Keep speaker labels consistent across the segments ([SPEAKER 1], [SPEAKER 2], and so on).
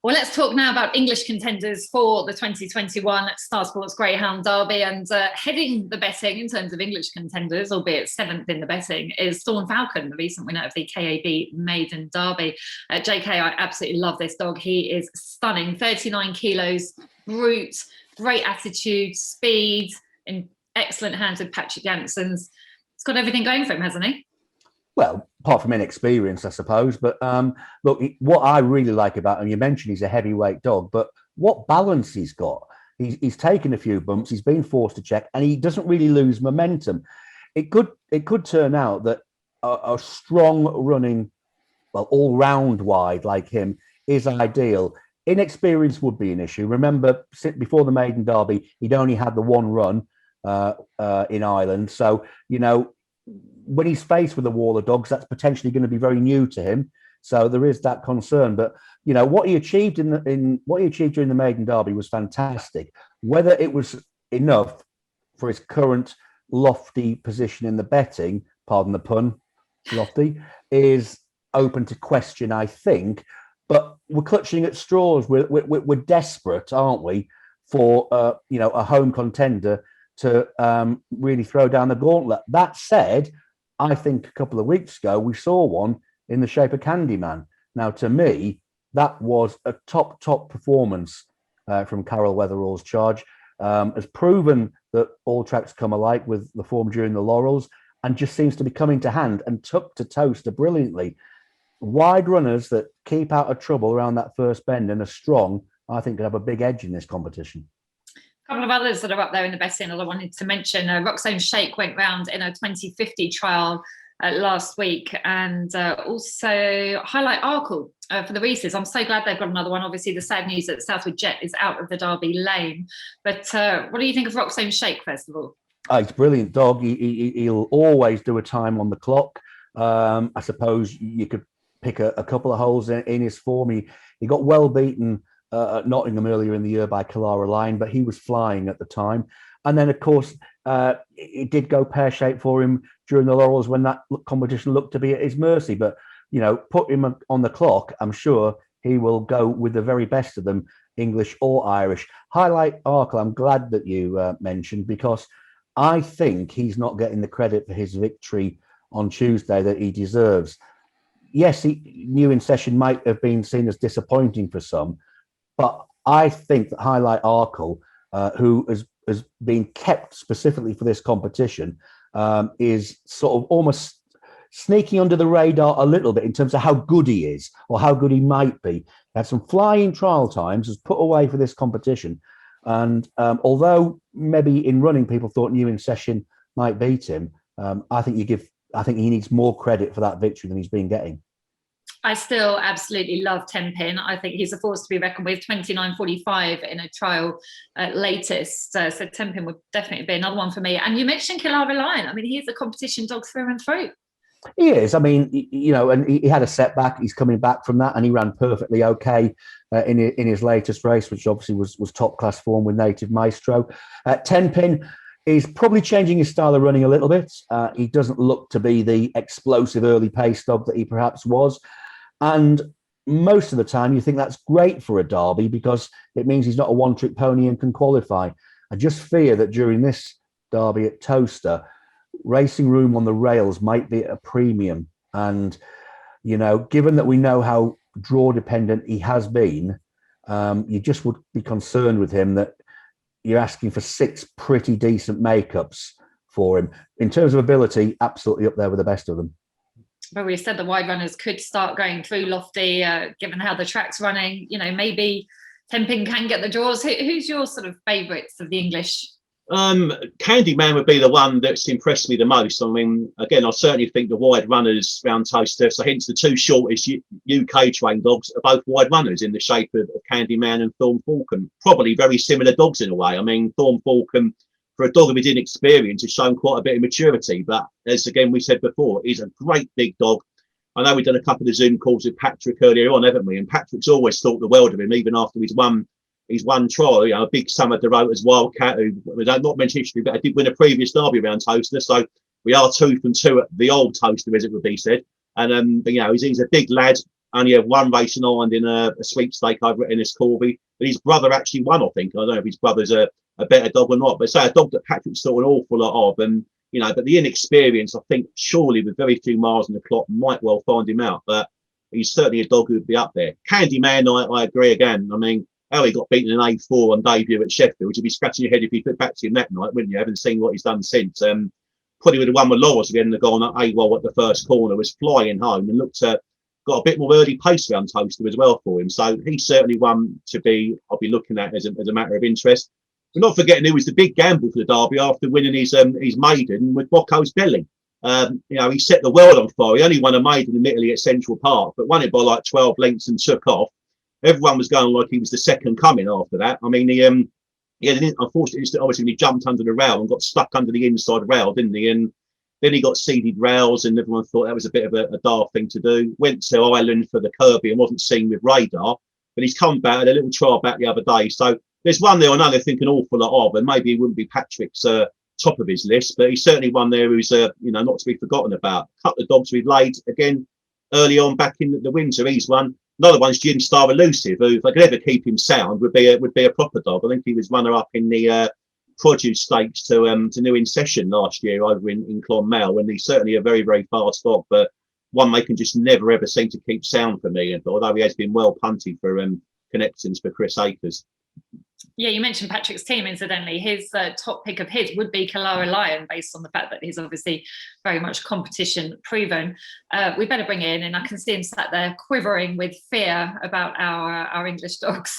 [SPEAKER 1] Well, let's talk now about English contenders for the 2021 Star Sports Greyhound Derby. And heading the betting in terms of English contenders, albeit seventh in the betting, is Thorn Falcon, the recent winner of the KAB Maiden Derby. JK, I absolutely love this dog. He is stunning, 39 kilos, brute, great attitude, speed, in excellent hands with Patrick Janssens. It's got everything going for him, hasn't he?
[SPEAKER 2] Well, apart from inexperience, I suppose. But look, what I really like about him, you mentioned he's a heavyweight dog, but what balance he's got. He's taken a few bumps, he's been forced to check, and he doesn't really lose momentum. It could turn out that a strong running, well, all-round wide like him is ideal. Inexperience would be an issue. Remember, before the Maiden Derby, he'd only had the one run in Ireland. So, when he's faced with a wall of dogs, that's potentially going to be very new to him. So there is that concern. But what he achieved what he achieved during the Maiden Derby was fantastic. Whether it was enough for his current lofty position in the betting, pardon the pun, lofty, is open to question, I think. But we're clutching at straws. We're desperate, aren't we, for a home contender to really throw down the gauntlet. That said, I think a couple of weeks ago we saw one in the shape of Candyman. Now, to me, that was a top performance from Carol Weatherall's charge. Has proven that all tracks come alike with the form during the Laurels, and just seems to be coming to hand and took to Toaster brilliantly. Wide runners that keep out of trouble around that first bend and are strong, I think, could have a big edge in this competition.
[SPEAKER 1] A couple of others that are up there in the betting that I wanted to mention. Roxanne Shake went round in a 2050 trial last week, and also Highlight Arkle for the Reeses. I'm so glad they've got another one. Obviously, the sad news that Southwood Jet is out of the Derby lane. But what do you think of Roxanne Shake, first of all?
[SPEAKER 2] He's a brilliant dog. He'll always do a time on the clock. I suppose you could pick a couple of holes in his form. He got well beaten at Nottingham earlier in the year by Collier Line, but he was flying at the time. And then, of course, it did go pear-shaped for him during the Laurels when that competition looked to be at his mercy. But, put him on the clock, I'm sure he will go with the very best of them, English or Irish. Highlight Arkle, I'm glad that you mentioned, because I think he's not getting the credit for his victory on Tuesday that he deserves. Yes, new in session might have been seen as disappointing for some, but I think that Highlight Arkle, who has been kept specifically for this competition, is sort of almost sneaking under the radar a little bit in terms of how good he is or how good he might be. He had some flying trial times, was put away for this competition. And although maybe in running people thought new in session might beat him, I think he needs more credit for that victory than he's been getting.
[SPEAKER 1] I still absolutely love Tenpin. I think he's a force to be reckoned with. 29.45 in a trial latest. So Tenpin would definitely be another one for me. And you mentioned Killara Lion. I mean, he's a competition dog through and through.
[SPEAKER 2] He is. I mean, and he had a setback. He's coming back from that, and he ran perfectly okay in his latest race, which obviously was top class form with Native Maestro. Tenpin is probably changing his style of running a little bit. He doesn't look to be the explosive early pace dog that he perhaps was. And most of the time, you think that's great for a Derby because it means he's not a one-trick pony and can qualify. I just fear that during this Derby at Toaster, racing room on the rails might be at a premium. And, given that we know how draw-dependent he has been, you just would be concerned with him that you're asking for 6 pretty decent makeups for him. In terms of ability, absolutely up there with the best of them.
[SPEAKER 1] But we said the wide runners could start going through Lofty, given how the track's running. Maybe Tenpin can get the draws. Who's your sort of favourites of the English?
[SPEAKER 3] Candyman would be the one that's impressed me the most. I mean, again, I certainly think the wide runners round Toaster, so hence the 2 shortest UK trained dogs are both wide runners in the shape of Candyman and Thorn Falcon. Probably very similar dogs in a way. I mean, Thorn Falcon, for a dog of his inexperience, has shown quite a bit of maturity. But as again we said before, he's a great big dog. I know we've done a couple of Zoom calls with Patrick earlier on, haven't we? And Patrick's always thought the world of him, even after he's won trial. A big Summer Dorota's Wildcat, who we don't not mention history, but I did win a previous Derby around Toaster. So we are 2 from 2 at the old Toaster, as it would be said. And but he's a big lad. only had one race in Ireland in a sweepstake over at Ennis Corby. But his brother actually won, I think. I don't know if his brother's a better dog or not, but say a dog that Patrick saw an awful lot of. And, but the inexperience, I think, surely with very few miles on the clock, might well find him out. But he's certainly a dog who would be up there. Candyman, I agree again. I mean, how he got beaten in A4 on debut at Sheffield, you'd be scratching your head if he put back to him that night, wouldn't you? Haven't seen what he's done since. Probably would have won with Laurels again and gone at A1 at the first corner, was flying home and got a bit more early pace around Toaster as well for him. So he's certainly one I'll be looking at as a matter of interest. We're not forgetting who was the big gamble for the Derby after winning his maiden with Bocco's Belly. He set the world on fire. He only won a maiden in Italy at Central Park, but won it by like 12 lengths and took off. Everyone was going like he was the second coming after that. I mean, unfortunately, obviously he jumped under the rail and got stuck under the inside rail, didn't he? And then he got seeded rails, and everyone thought that was a bit of a daft thing to do. Went to Ireland for the Kirby and wasn't seen with radar, but he's come back, had a little trial back the other day. So there's one there I know they think an awful lot of, and maybe he wouldn't be Patrick's top of his list, but he's certainly one there who's not to be forgotten about. A couple of dogs we've laid again early on back in the winter. He's one. Another one's Jim Star Elusive, who, if I could ever keep him sound, would be a proper dog. I think he was runner up in the produce stakes to New In Session last year over in Clonmel, and he's certainly a very, very fast dog, but one they can just never ever seem to keep sound for me. And although he has been well punty for connections for Chris Akers.
[SPEAKER 1] Yeah, you mentioned Patrick's team, incidentally. His top pick of his would be Collier Lion, based on the fact that he's obviously very much competition proven. We better bring in, and I can see him sat there quivering with fear about our English dogs.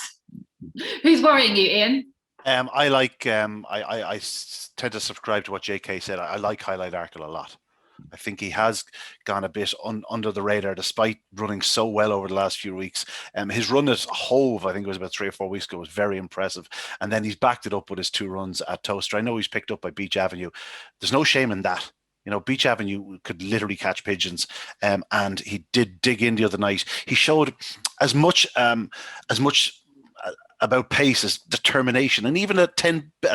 [SPEAKER 1] Who's worrying you, Ian?
[SPEAKER 4] I tend to subscribe to what JK said. I like Highlight Arkle a lot. I think he has gone a bit under the radar despite running so well over the last few weeks. His run at Hove, I think it was about 3 or 4 weeks ago, was very impressive. And then he's backed it up with his 2 runs at Toaster. I know he's picked up by Beach Avenue. There's no shame in that. Beach Avenue could literally catch pigeons, and he did dig in the other night. He showed as much about pace as determination, and even a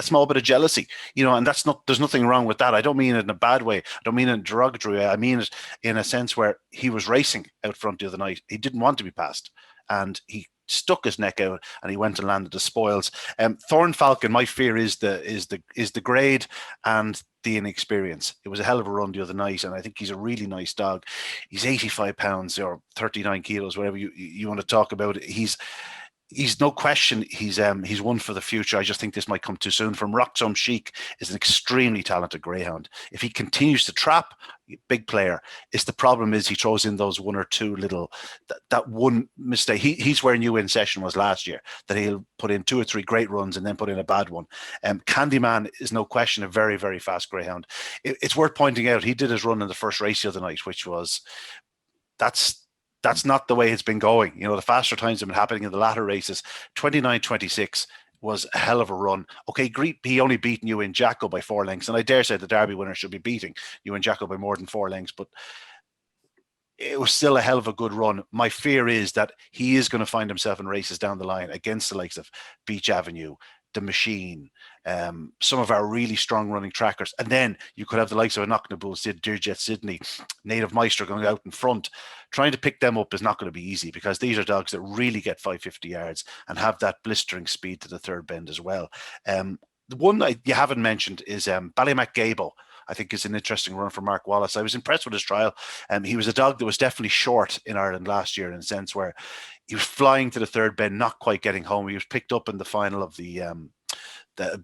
[SPEAKER 4] small bit of jealousy, and there's nothing wrong with that. I don't mean it in a bad way. I don't mean it in a derogatory way. I mean it in a sense where he was racing out front the other night. He didn't want to be passed, and he stuck his neck out and he went and landed the spoils. Thorn Falcon, my fear is the grade and the inexperience. It was a hell of a run the other night, and I think he's a really nice dog. He's 85 pounds or 39 kilos, whatever you want to talk about. He's no question. He's one for the future. I just think this might come too soon. From Roxham Chic is an extremely talented greyhound. If he continues to trap, big player. The problem is he throws in those 1 or 2 little that one mistake. He's where New In Session was last year. That he'll put in 2 or 3 great runs and then put in a bad one. Candyman is no question a very, very fast greyhound. It's worth pointing out he did his run in the first race the other night, which was that's not the way it's been going. The faster times have been happening in the latter races. 29.26 was a hell of a run. Okay, he only beat New In Jacko by 4 lengths, and I dare say the Derby winner should be beating New In Jacko by more than 4 lengths, but it was still a hell of a good run. My fear is that he is going to find himself in races down the line against the likes of Beach Avenue, The Machine, some of our really strong running trackers. And then you could have the likes of Knocknabull, Dearjet Sydney, Native Maestro going out in front. Trying to pick them up is not going to be easy because these are dogs that really get 550 yards and have that blistering speed to the third bend as well. The one you haven't mentioned is Ballymac Gable. I think is an interesting run for Mark Wallace. I was impressed with his trial. He was a dog that was definitely short in Ireland last year in a sense where he was flying to the third bend, not quite getting home. He was picked up in the final of the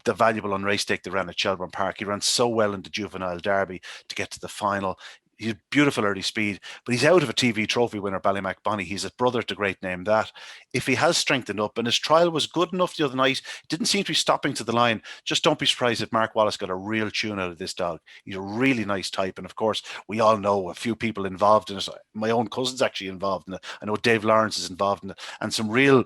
[SPEAKER 4] valuable on race take that ran at Shelburne Park. He ran so well in the Juvenile Derby to get to the final. He had beautiful early speed, but he's out of a TV trophy winner, Ballymac Bonnie. He's a brother to great name that. If he has strengthened up and his trial was good enough the other night, didn't seem to be stopping to the line, just don't be surprised if Mark Wallace got a real tune out of this dog. He's a really nice type. And of course, we all know a few people involved in it. My own cousin's actually involved in it. I know Dave Lawrence is involved in it and some real,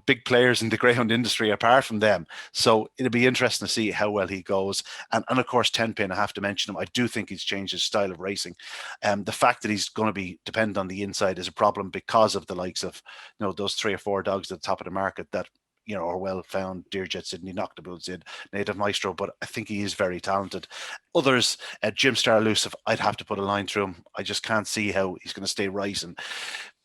[SPEAKER 4] big players in the greyhound industry apart from them. So it'll be interesting to see how well he goes. And of course, Tenpin, I have to mention him. I do think he's changed his style of racing. The fact that he's going to be dependent on the inside is a problem because of the likes of those 3 or 4 dogs at the top of the market that are well found. Dearjet Sydney, Knocknabull Sid, Native Maestro, but I think he is very talented. Others, Jim Star Elusive, I'd have to put a line through him. I just can't see how he's going to stay right. And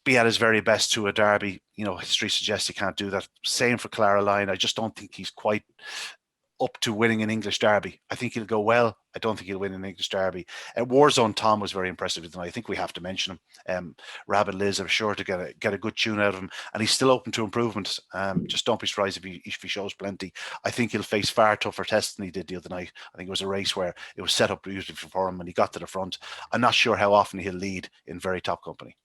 [SPEAKER 4] be at his very best to a derby. You know, history suggests he can't do that. Same for Clara Lyon. I just don't think he's quite up to winning an English derby. I think he'll go well. I don't think he'll win an English derby. Warzone Tom was very impressive tonight. I think we have to mention him. Rabbit Liz, I'm sure to get a good tune out of him, and he's still open to improvement. Just don't be surprised if he shows plenty. I think he'll face far tougher tests than he did the other night. I think it was a race where it was set up beautifully for him, and he got to the front. I'm not sure how often he'll lead in very top company.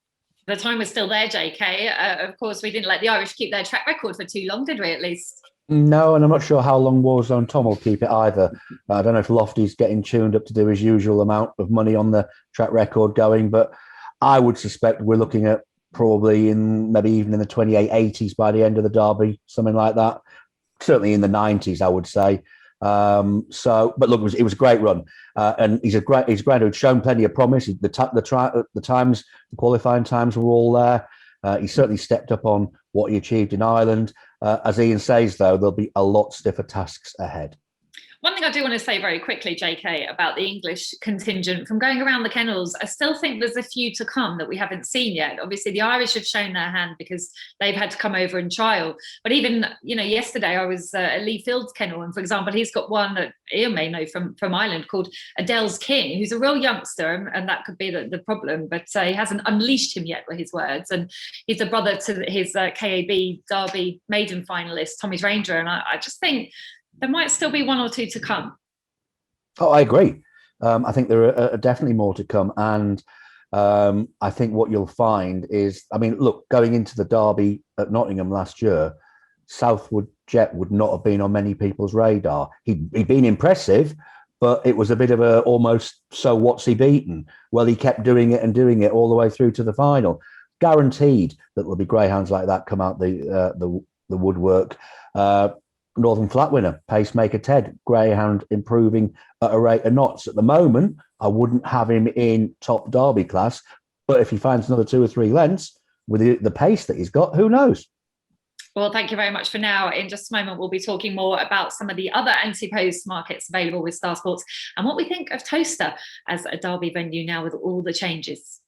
[SPEAKER 1] The time was still there, JK. Of course, we didn't let the Irish keep their track record for too long, did we, at least?
[SPEAKER 2] No, and I'm not sure how long Warzone Tom will keep it either. I don't know if Lofty's getting tuned up to do his usual amount of money on the track record going, but I would suspect we're looking at probably maybe even in the 2880s by the end of the Derby, something like that. Certainly in the 90s, I would say. But look, it was a great run, and he's a great who'd shown plenty of promise. The qualifying times were all there. He certainly stepped up on what he achieved in Ireland. As Ian says, though, there'll be a lot stiffer tasks ahead.
[SPEAKER 1] One thing I do want to say very quickly, JK, about the English contingent, from going around the kennels, I still think there's a few to come that we haven't seen yet. Obviously, the Irish have shown their hand because they've had to come over and trial. But even, yesterday I was at Lee Field's kennel, and for example, he's got one that Ian may know from Ireland called Adele's King, who's a real youngster, and that could be the problem. But he hasn't unleashed him yet, were his words. And he's a brother to his KAB Derby maiden finalist, Tommy's Ranger. And I just think there might still be one or two to come.
[SPEAKER 2] Oh, I agree. I think there are definitely more to come. And I think what you'll find is, look, going into the Derby at Nottingham last year, Southwood Jet would not have been on many people's radar. He'd been impressive, but it was a bit of a almost, so what's he beaten? Well, he kept doing it all the way through to the final. Guaranteed that there'll be greyhounds like that come out the woodwork. Northern Flat winner, pacemaker Ted, greyhound improving at a rate of knots. At the moment, I wouldn't have him in top Derby class, but if he finds another 2 or 3 lengths with the pace that he's got, who knows?
[SPEAKER 1] Well, thank you very much for now. In just a moment, we'll be talking more about some of the other anti-post markets available with Star Sports and what we think of Toaster as a Derby venue now with all the changes.